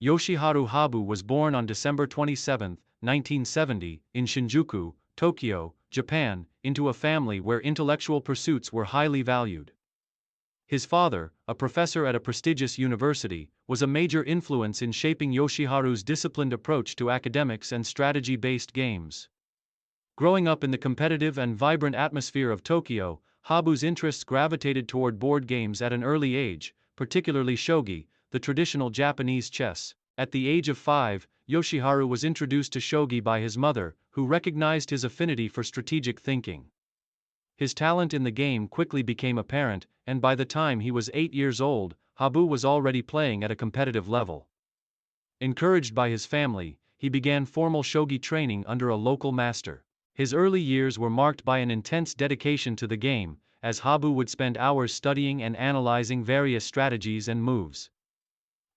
Yoshiharu Habu was born on December 27, 1970, in Shinjuku, Tokyo, Japan, into a family where intellectual pursuits were highly valued. His father, a professor at a prestigious university, was a major influence in shaping Yoshiharu's disciplined approach to academics and strategy-based games. Growing up in the competitive and vibrant atmosphere of Tokyo, Habu's interests gravitated toward board games at an early age, particularly shogi, the traditional Japanese chess. At the age of 5, Yoshiharu was introduced to shogi by his mother, who recognized his affinity for strategic thinking. His talent in the game quickly became apparent, and by the time he was 8 years old, Habu was already playing at a competitive level. Encouraged by his family, he began formal shogi training under a local master. His early years were marked by an intense dedication to the game, as Habu would spend hours studying and analyzing various strategies and moves.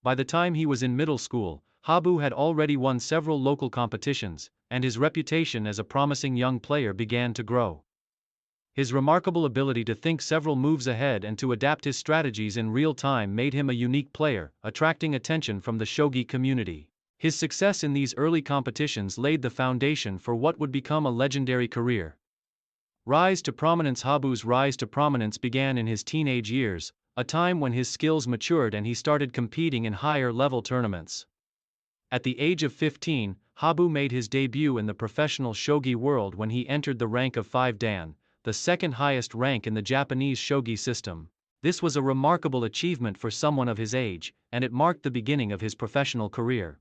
By the time he was in middle school, Habu had already won several local competitions, and his reputation as a promising young player began to grow. His remarkable ability to think several moves ahead and to adapt his strategies in real time made him a unique player, attracting attention from the shogi community. His success in these early competitions laid the foundation for what would become a legendary career. Rise to prominence. Habu's rise to prominence began in his teenage years, a time when his skills matured and he started competing in higher-level tournaments. At the age of 15, Habu made his debut in the professional shogi world when he entered the rank of 5 dan, the second highest rank in the Japanese shogi system. This was a remarkable achievement for someone of his age, and it marked the beginning of his professional career.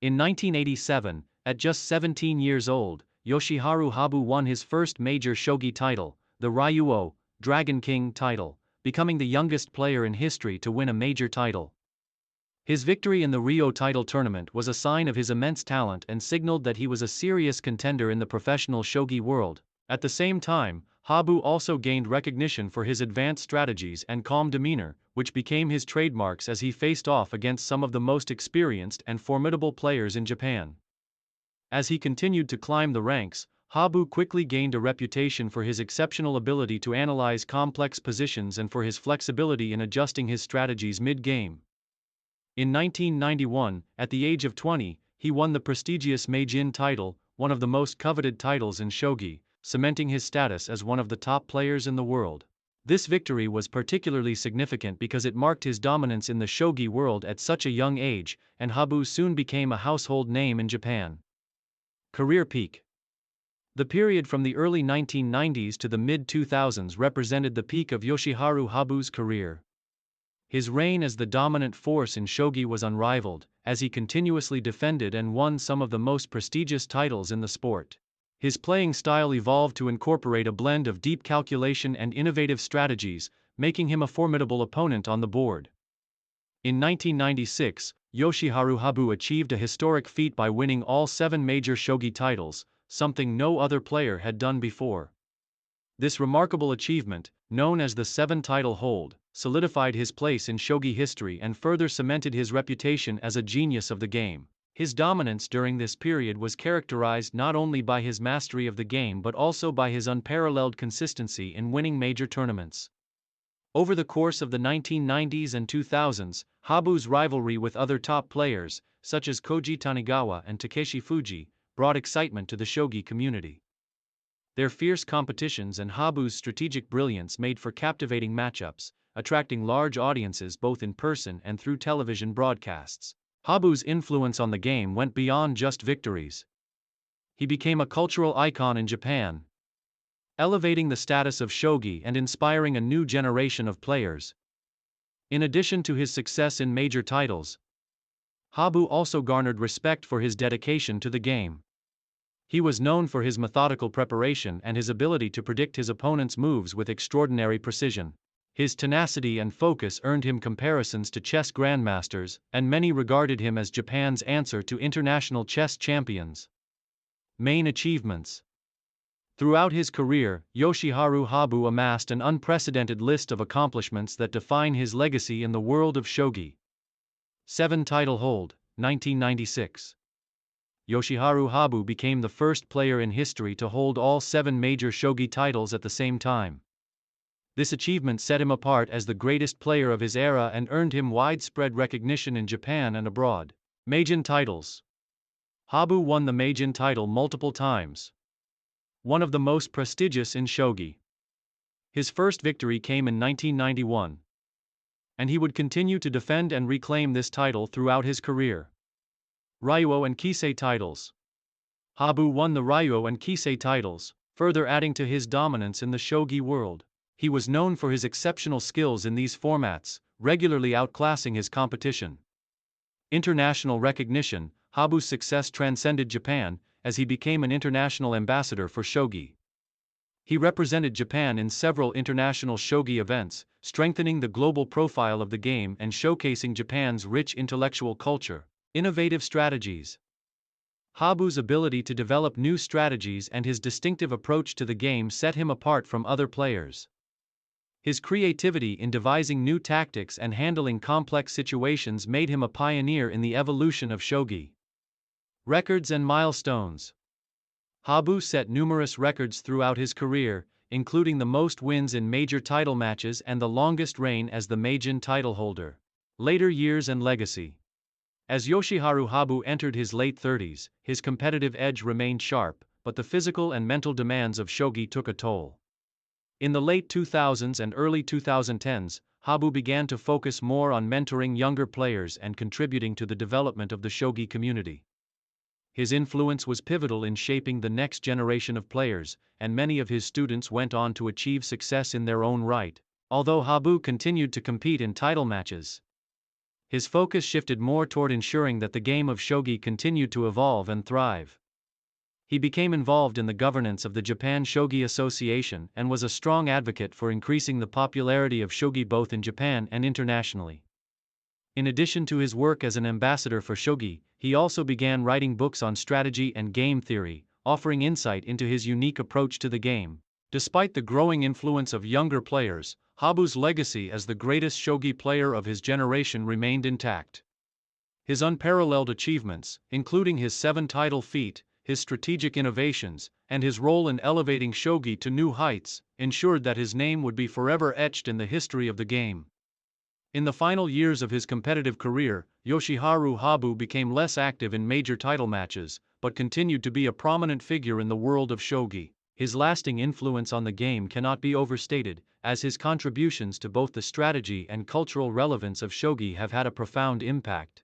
In 1987, at just 17 years old, Yoshiharu Habu won his first major shogi title, the Ryuo Dragon King title, becoming the youngest player in history to win a major title. His victory in the Rio title tournament was a sign of his immense talent and signaled that he was a serious contender in the professional shogi world. At the same time, Habu also gained recognition for his advanced strategies and calm demeanor, which became his trademarks as he faced off against some of the most experienced and formidable players in Japan. As he continued to climb the ranks, Habu quickly gained a reputation for his exceptional ability to analyze complex positions and for his flexibility in adjusting his strategies mid-game. In 1991, at the age of 20, he won the prestigious Meijin title, one of the most coveted titles in shogi, cementing his status as one of the top players in the world. This victory was particularly significant because it marked his dominance in the shogi world at such a young age, and Habu soon became a household name in Japan. Career peak. The period from the early 1990s to the mid-2000s represented the peak of Yoshiharu Habu's career. His reign as the dominant force in shogi was unrivaled, as he continuously defended and won some of the most prestigious titles in the sport. His playing style evolved to incorporate a blend of deep calculation and innovative strategies, making him a formidable opponent on the board. In 1996, Yoshiharu Habu achieved a historic feat by winning all 7 major shogi titles, something no other player had done before. This remarkable achievement, known as the 7-title hold, solidified his place in shogi history and further cemented his reputation as a genius of the game. His dominance during this period was characterized not only by his mastery of the game but also by his unparalleled consistency in winning major tournaments. Over the course of the 1990s and 2000s, Habu's rivalry with other top players, such as Koji Tanigawa and Takeshi Fuji, brought excitement to the shogi community. Their fierce competitions and Habu's strategic brilliance made for captivating matchups, attracting large audiences both in person and through television broadcasts. Habu's influence on the game went beyond just victories. He became a cultural icon in Japan, elevating the status of shogi and inspiring a new generation of players. In addition to his success in major titles, Habu also garnered respect for his dedication to the game. He was known for his methodical preparation and his ability to predict his opponent's moves with extraordinary precision. His tenacity and focus earned him comparisons to chess grandmasters, and many regarded him as Japan's answer to international chess champions. Main achievements. Throughout his career, Yoshiharu Habu amassed an unprecedented list of accomplishments that define his legacy in the world of shogi. 7-title hold, 1996. Yoshiharu Habu became the first player in history to hold all 7 major shogi titles at the same time. This achievement set him apart as the greatest player of his era and earned him widespread recognition in Japan and abroad. Meijin titles. Habu won the Meijin title multiple times, one of the most prestigious in shogi. His first victory came in 1991, and he would continue to defend and reclaim this title throughout his career. Ryuo and Kisei titles. Habu won the Ryuo and Kisei titles, further adding to his dominance in the shogi world. He was known for his exceptional skills in these formats, regularly outclassing his competition. International recognition. Habu's success transcended Japan, as he became an international ambassador for shogi. He represented Japan in several international shogi events, strengthening the global profile of the game and showcasing Japan's rich intellectual culture. Innovative strategies. Habu's ability to develop new strategies and his distinctive approach to the game set him apart from other players. His creativity in devising new tactics and handling complex situations made him a pioneer in the evolution of shogi. Records and milestones. Habu set numerous records throughout his career, including the most wins in major title matches and the longest reign as the Meijin title holder. Later years and legacy. As Yoshiharu Habu entered his late 30s, his competitive edge remained sharp, but the physical and mental demands of shogi took a toll. In the late 2000s and early 2010s, Habu began to focus more on mentoring younger players and contributing to the development of the shogi community. His influence was pivotal in shaping the next generation of players, and many of his students went on to achieve success in their own right. Although Habu continued to compete in title matches, his focus shifted more toward ensuring that the game of shogi continued to evolve and thrive. He became involved in the governance of the Japan Shogi Association and was a strong advocate for increasing the popularity of shogi both in Japan and internationally. In addition to his work as an ambassador for shogi, he also began writing books on strategy and game theory, offering insight into his unique approach to the game. Despite the growing influence of younger players, Habu's legacy as the greatest shogi player of his generation remained intact. His unparalleled achievements, including his 7 title feat, his strategic innovations, and his role in elevating shogi to new heights, ensured that his name would be forever etched in the history of the game. In the final years of his competitive career, Yoshiharu Habu became less active in major title matches, but continued to be a prominent figure in the world of shogi. His lasting influence on the game cannot be overstated, as his contributions to both the strategy and cultural relevance of shogi have had a profound impact.